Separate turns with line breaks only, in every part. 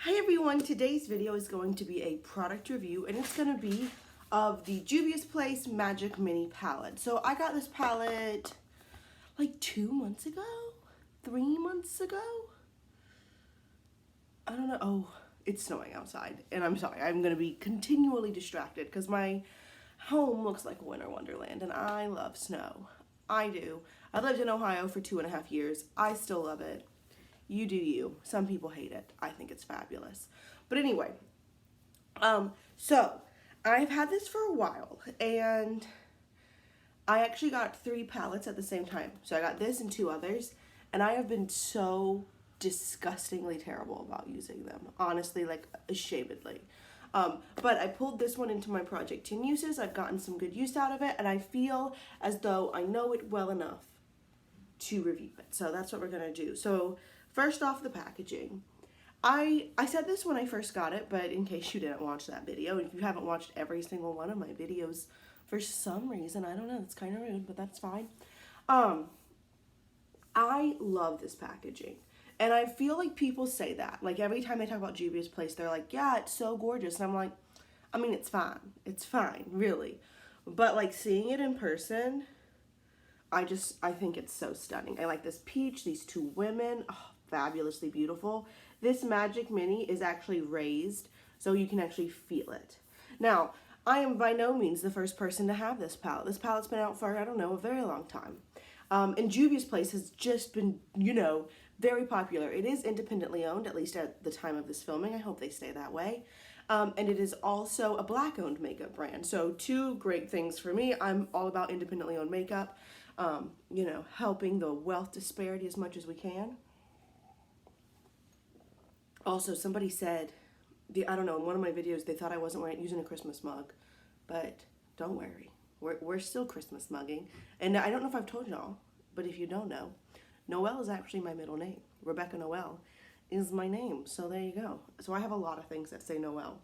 Hi everyone, today's video is going to be a product review and it's going to be of the Juvia's Place Magic Mini Palette. So I got this palette like 2 months ago, 3 months ago. I don't know. Oh, it's snowing outside and I'm sorry. I'm going to be continually distracted because my home looks like a winter wonderland and I love snow. I do. I lived in Ohio for 2.5 years. I still love it. You do you. Some people hate it. I think it's fabulous. But anyway, so I've had this for a while and I actually got 3 palettes at the same time. So I got this and 2 others and I have been so disgustingly terrible about using them. Honestly, like ashamedly. But I pulled this one into my Project 10 uses. I've gotten some good use out of it and I feel as though I know it well enough to review it. So that's what we're going to do. So first off, the packaging. I said this when I first got it, but in case you didn't watch that video, if you haven't watched every single one of my videos for some reason, I don't know, it's kind of rude, but that's fine. I love this packaging. And I feel like people say that. Like every time they talk about Juvia's Place, they're like, yeah, it's so gorgeous. And I'm like, I mean, it's fine. It's fine, really. But like seeing it in person, I think it's so stunning. I like this peach, these 2 women, oh, fabulously beautiful. This Magic Mini is actually raised, so you can actually feel it. Now, I am by no means the first person to have this palette. This palette's been out for, I don't know, a very long time. And Juvia's Place has just been, you know, very popular. It is independently owned, at least at the time of this filming. I hope they stay that way. And it is also a Black-owned makeup brand. So 2 great things for me. I'm all about independently owned makeup. You know, helping the wealth disparity as much as we can. Also, somebody said, I don't know, in one of my videos, they thought I wasn't using a Christmas mug, but don't worry, we're still Christmas mugging. And I don't know if I've told y'all, but if you don't know, Noel is actually my middle name. Rebecca Noel is my name, so there you go. So I have a lot of things that say Noel,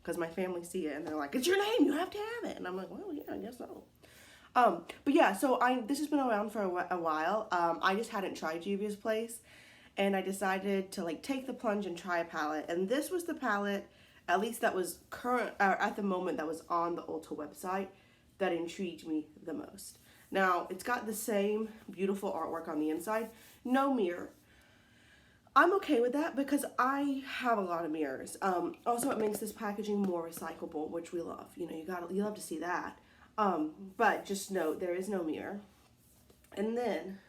because my family see it and they're like, it's your name, you have to have it. And I'm like, well, yeah, I guess so. But yeah, so this has been around for a while. I just hadn't tried Juvia's Place, and I decided to like take the plunge and try a palette. And this was the palette, at least that was at the moment that was on the Ulta website, that intrigued me the most. Now, it's got the same beautiful artwork on the inside, no mirror. I'm okay with that because I have a lot of mirrors. Also, it makes this packaging more recyclable, which we love. You know, you love to see that. But just note, there is no mirror. And then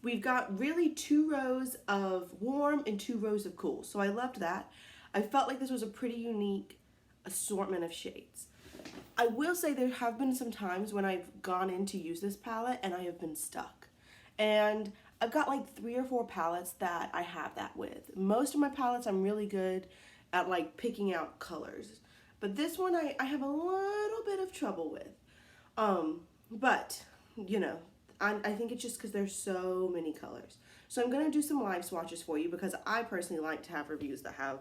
we've got really 2 rows of warm and 2 rows of cool. So I loved that. I felt like this was a pretty unique assortment of shades. I will say there have been some times when I've gone in to use this palette and I have been stuck. And I've got like 3 or 4 palettes that I have that with. Most of my palettes I'm really good at like picking out colors. But this one I have a little bit of trouble with. But, you know, I think it's just because there's so many colors. So I'm going to do some live swatches for you because I personally like to have reviews that have,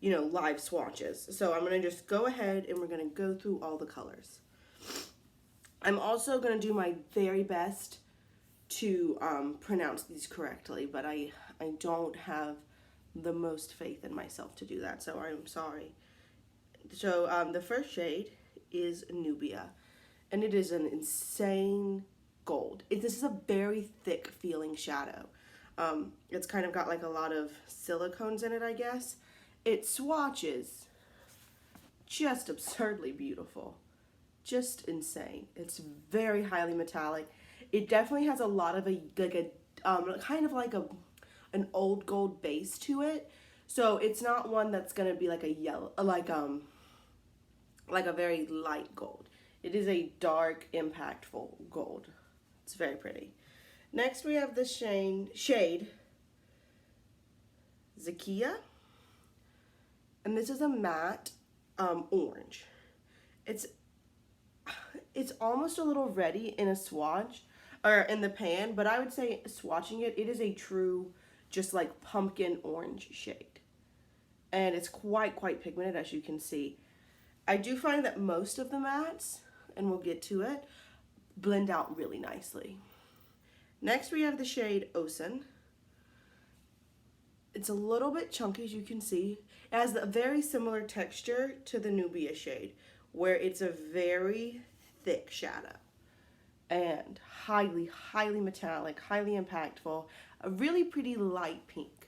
you know, live swatches. So I'm going to just go ahead and we're going to go through all the colors. I'm also going to do my very best to pronounce these correctly, but I don't have the most faith in myself to do that, so I'm sorry. So the first shade is Nubia, and it is an insane gold. This is a very thick feeling shadow. It's kind of got like a lot of silicones in it, I guess. It swatches just absurdly beautiful, just insane. It's very highly metallic. It definitely has a lot of kind of like an old gold base to it. So it's not one that's gonna be like a yellow, like a very light gold. It is a dark, impactful gold. It's very pretty. Next we have the shade Zakiyah, and this is a matte orange. It's almost a little reddy in a swatch, or in the pan, but I would say swatching it is a true, just like pumpkin orange shade. And it's quite pigmented, as you can see. I do find that most of the mattes, and we'll get to it, blend out really nicely. Next we have the shade Ocean. It's a little bit chunky, as you can see. It has a very similar texture to the Nubia shade, where it's a very thick shadow. And highly, highly metallic, highly impactful. A really pretty light pink.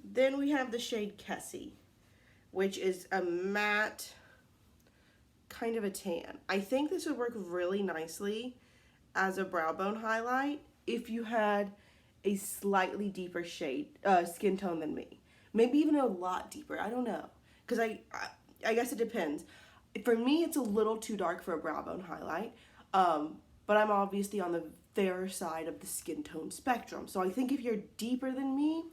Then we have the shade Kessie, which is a matte, kind of a tan. I think this would work really nicely as a brow bone highlight if you had a slightly deeper shade, skin tone than me. Maybe even a lot deeper, I don't know. Because I guess it depends. For me, it's a little too dark for a brow bone highlight, but I'm obviously on the fairer side of the skin tone spectrum. So I think if you're deeper than me,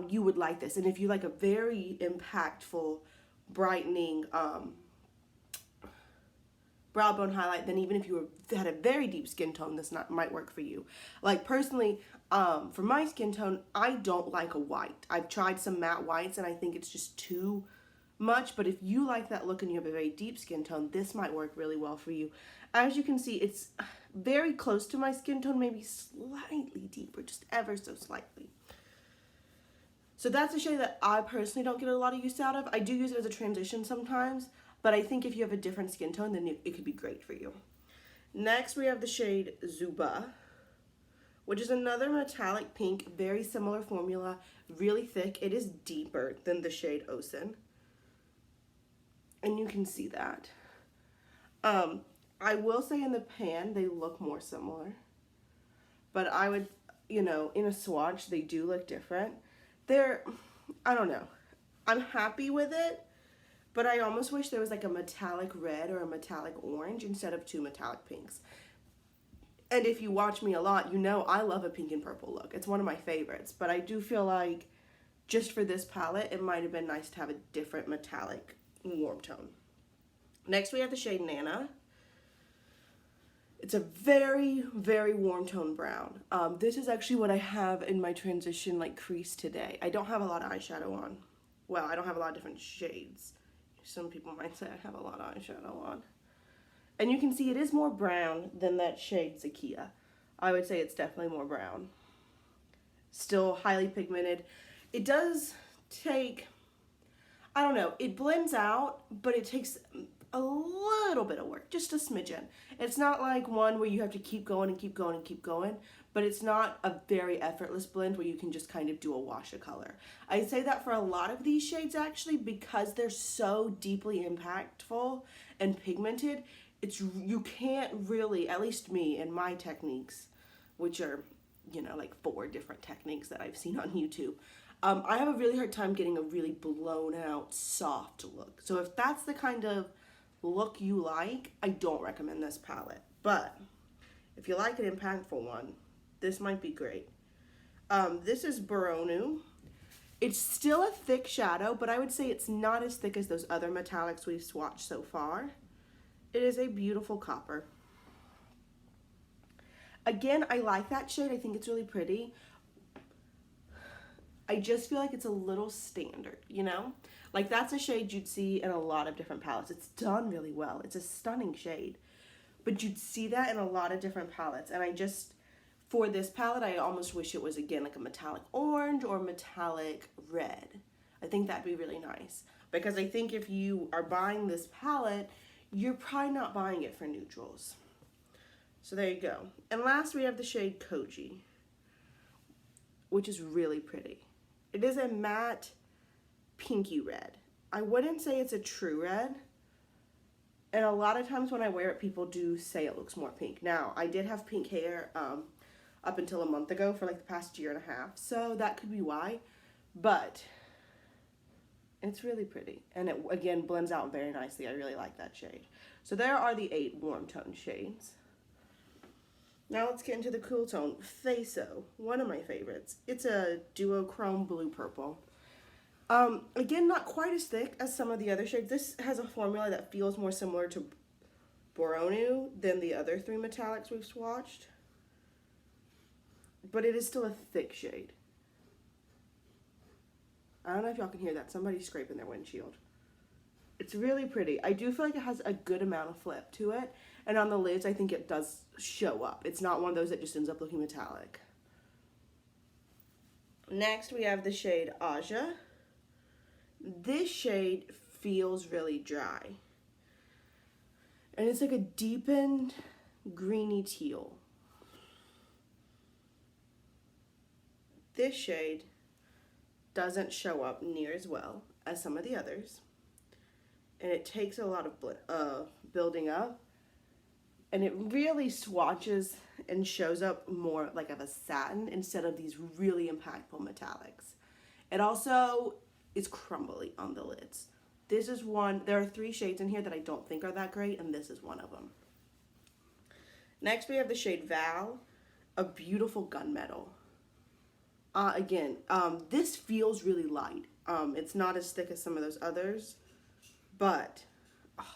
you would like this. And if you like a very impactful, brightening, brow bone highlight, then even if you had a very deep skin tone, this might work for you. Like personally, for my skin tone, I don't like a white. I've tried some matte whites and I think it's just too much, but if you like that look and you have a very deep skin tone, this might work really well for you. As you can see, it's very close to my skin tone, maybe slightly deeper, just ever so slightly. So that's a shade that I personally don't get a lot of use out of. I do use it as a transition sometimes, but I think if you have a different skin tone, then it could be great for you. Next, we have the shade Zuba, which is another metallic pink, very similar formula, really thick. It is deeper than the shade Ocean. And you can see that. I will say in the pan, they look more similar. But I would, you know, in a swatch, they do look different. I don't know. I'm happy with it, but I almost wish there was like a metallic red or a metallic orange instead of two metallic pinks. And if you watch me a lot, you know I love a pink and purple look. It's one of my favorites, but I do feel like just for this palette, it might have been nice to have a different metallic warm tone. Next, we have the shade Nana. It's a very, very warm tone brown. This is actually what I have in my transition like crease today. I don't have a lot of eyeshadow on. Well, I don't have a lot of different shades. Some people might say I have a lot of eyeshadow on. And you can see it is more brown than that shade Zakiyah. I would say it's definitely more brown. Still highly pigmented. It does take, I don't know, it blends out, but it takes a little bit of work, just a smidgen. It's not like one where you have to keep going and keep going and keep going, but it's not a very effortless blend where you can just kind of do a wash of color. I say that for a lot of these shades actually because they're so deeply impactful and pigmented. You can't really, at least me and my techniques, which are, you know, like 4 different techniques that I've seen on YouTube. I have a really hard time getting a really blown out, soft look. So if that's the kind of look you like, I don't recommend this palette. But if you like an impactful one, this might be great. This is Boronu. It's still a thick shadow, but I would say it's not as thick as those other metallics we've swatched so far. It is a beautiful copper. Again, I like that shade. I think it's really pretty. I just feel like it's a little standard, you know? Like that's a shade you'd see in a lot of different palettes. It's done really well. It's a stunning shade. But you'd see that in a lot of different palettes. And for this palette, I almost wish it was, again, like a metallic orange or metallic red. I think that'd be really nice. Because I think if you are buying this palette, you're probably not buying it for neutrals. So there you go. And last we have the shade Koji, which is really pretty. It is a matte pinky red. I wouldn't say it's a true red. And a lot of times when I wear it, people do say it looks more pink. Now, I did have pink hair up until a month ago for like the past year and a half. So that could be why. But it's really pretty. And it, again, blends out very nicely. I really like that shade. So there are the 8 warm tone shades. Now let's get into the cool tone. Feso, one of my favorites. It's a duochrome blue purple. Again, not quite as thick as some of the other shades. This has a formula that feels more similar to Boronu than the other 3 metallics we've swatched. But it is still a thick shade. I don't know if y'all can hear that. Somebody's scraping their windshield. It's really pretty. I do feel like it has a good amount of flip to it. And on the lids, I think it does show up. It's not one of those that just ends up looking metallic. Next, we have the shade Asha. This shade feels really dry. And it's like a deepened greeny teal. This shade doesn't show up near as well as some of the others. And it takes a lot of building up. And it really swatches and shows up more like of a satin instead of these really impactful metallics. It also is crumbly on the lids. This is one, there are 3 shades in here that I don't think are that great, and this is one of them. Next, we have the shade Val, a beautiful gunmetal. Again, this feels really light. It's not as thick as some of those others, but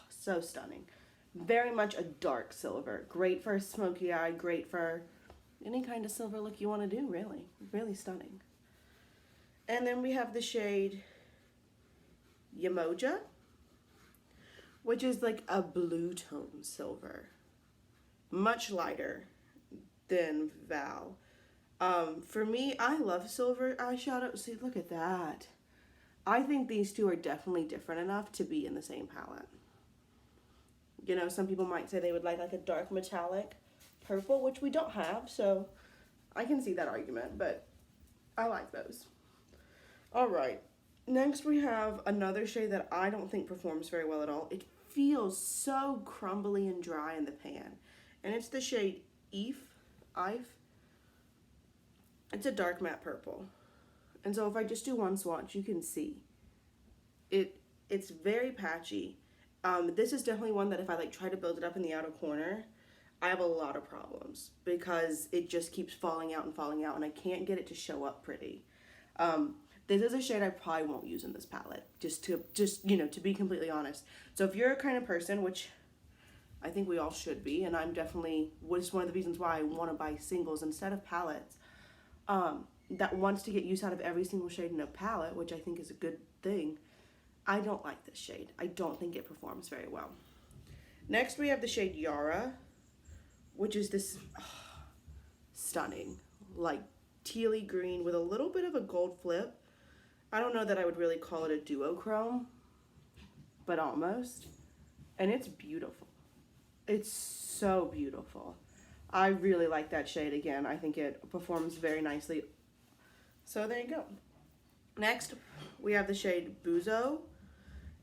so stunning. Very much a dark silver. Great for a smoky eye, great for any kind of silver look you want to do, really. Really stunning. And then we have the shade Yamoja, which is like a blue tone silver. Much lighter than Val. For me, I love silver eyeshadow. See, look at that. I think these two are definitely different enough to be in the same palette. You know, some people might say they would like a dark metallic purple, which we don't have, so I can see that argument, but I like those. All right, next we have another shade that I don't think performs very well at all. It feels so crumbly and dry in the pan, and it's the shade Ife. It's a dark matte purple, and so if I just do one swatch, you can see it's very patchy. This is definitely one that if I try to build it up in the outer corner, I have a lot of problems because it just keeps falling out, and I can't get it to show up pretty. This is a shade I probably won't use in this palette, just to be completely honest. So if you're a kind of person, which I think we all should be, and I'm definitely, which is one of the reasons why I want to buy singles instead of palettes, that wants to get use out of every single shade in a palette, which I think is a good thing, I don't like this shade. I don't think it performs very well. Next, we have the shade Yara, which is this stunning, like tealy green with a little bit of a gold flip. I don't know that I would really call it a duochrome, but almost. And it's beautiful. It's so beautiful. I really like that shade again. I think it performs very nicely. So there you go. Next, we have the shade Buzzo.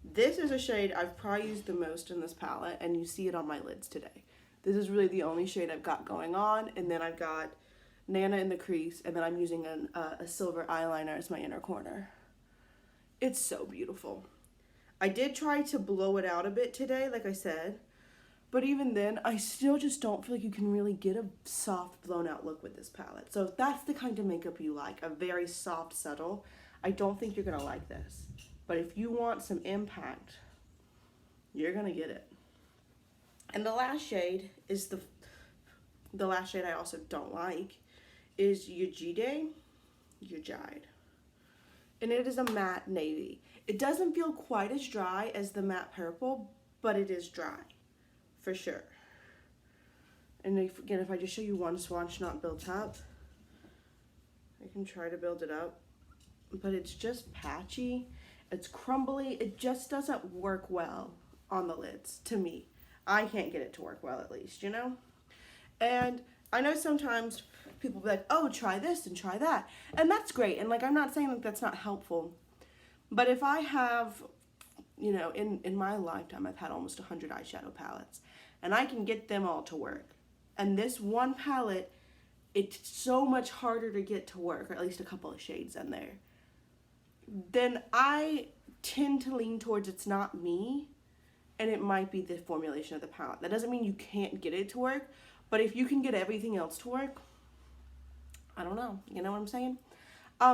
This is a shade I've probably used the most in this palette, and you see it on my lids today. This is really the only shade I've got going on, and then I've got Nana in the crease, and then I'm using a silver eyeliner as my inner corner. It's so beautiful. I did try to blow it out a bit today, like I said, but even then, I still just don't feel like you can really get a soft, blown out look with this palette. So if that's the kind of makeup you like, a very soft, subtle, I don't think you're gonna like this. But if you want some impact, you're gonna get it. And the last shade is the last shade I also don't like is Yujide. And it is a matte navy. It doesn't feel quite as dry as the matte purple, but it is dry, for sure. And again, if I just show you one swatch not built up, I can try to build it up, but it's just patchy. It's crumbly. It just doesn't work well on the lids, to me. I can't get it to work well, at least, you know? And I know sometimes people be like, oh, try this and try that. And that's great. And I'm not saying that's not helpful. But if I have, in my lifetime, I've had almost 100 eyeshadow palettes. And I can get them all to work. And this one palette, it's so much harder to get to work, or at least a couple of shades in there. Then I tend to lean towards it's not me, and it might be the formulation of the palette. That doesn't mean you can't get it to work, but if you can get everything else to work, I don't know. You know what I'm saying?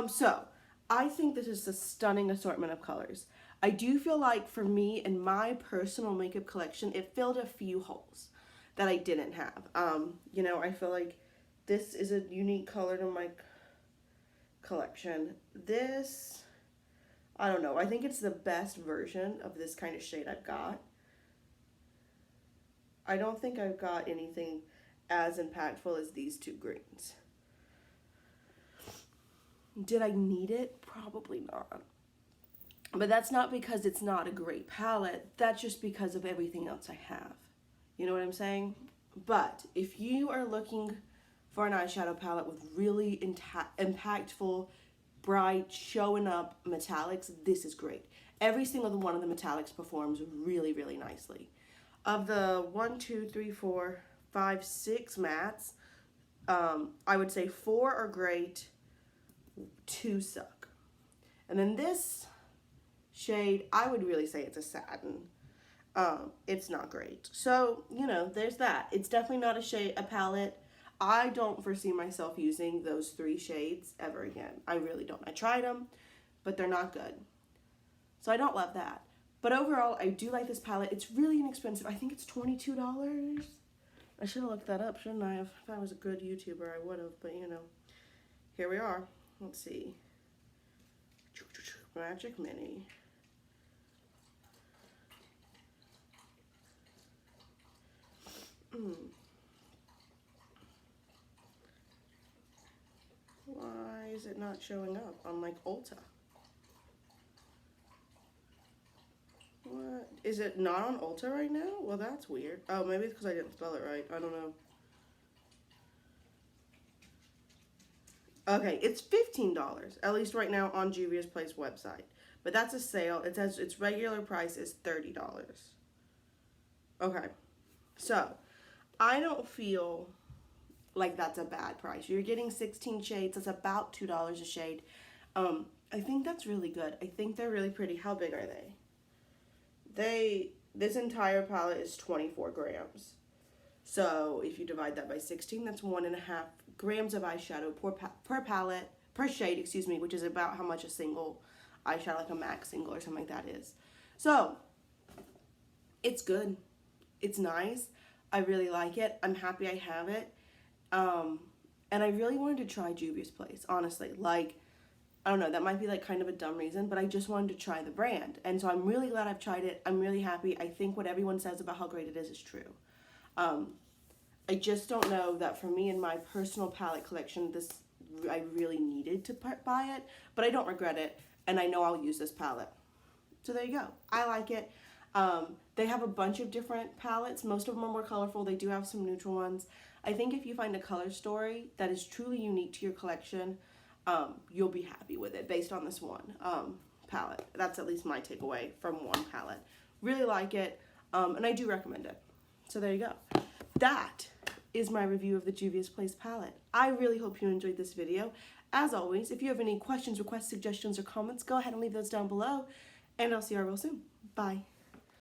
So I think this is a stunning assortment of colors. I do feel like for me, in my personal makeup collection, it filled a few holes that I didn't have. I feel like this is a unique color to my collection. This, I don't know. I think it's the best version of this kind of shade I've got. I don't think I've got anything as impactful as these two greens. Did I need it? Probably not. But that's not because it's not a great palette. That's just because of everything else I have. You know what I'm saying? But if you are looking for an eyeshadow palette with really impactful, bright, showing up metallics, this is great. Every single one of the metallics performs really, really nicely. Of the 1, 2, 3, 4, 5, 6 mattes, I would say 4 are great, 2 suck. And then this shade, I would really say it's a satin. It's not great. So, you know, there's that. It's definitely not a palette. I don't foresee myself using those 3 shades ever again. I really don't. I tried them, but they're not good. So I don't love that. But overall, I do like this palette. It's really inexpensive. I think it's $22. I should have looked that up, shouldn't I have? If I was a good YouTuber, I would have. But, you know, here we are. Let's see. Magic Mini. Why is it not showing up on like Ulta? What? Is it not on Ulta right now? Well, that's weird. Oh, maybe it's because I didn't spell it right. I don't know. Okay, it's $15, at least right now on Juvia's Place website. But that's a sale. It says its regular price is $30. Okay, so I don't feel like that's a bad price. You're getting 16 shades. That's about $2 a shade. I think that's really good. I think they're really pretty. How big are they? This entire palette is 24 grams. So if you divide that by 16, that's 1.5 grams of eyeshadow per palette, per shade, excuse me, which is about how much a single eyeshadow, like a MAC single or something like that is. So it's good. It's nice. I really like it. I'm happy I have it. And I really wanted to try Juvia's Place, honestly. Like, I don't know, that might be like kind of a dumb reason, but I just wanted to try the brand. And so I'm really glad I've tried it. I'm really happy. I think what everyone says about how great it is true. I just don't know that for me and my personal palette collection, I really needed to buy it, but I don't regret it. And I know I'll use this palette. So there you go. I like it. They have a bunch of different palettes. Most of them are more colorful. They do have some neutral ones. I think if you find a color story that is truly unique to your collection, you'll be happy with it based on this one palette. That's at least my takeaway from one palette. Really like it, and I do recommend it. So there you go. That is my review of the Juvia's Place palette. I really hope you enjoyed this video. As always, if you have any questions, requests, suggestions, or comments, go ahead and leave those down below, and I'll see you all real soon. Bye.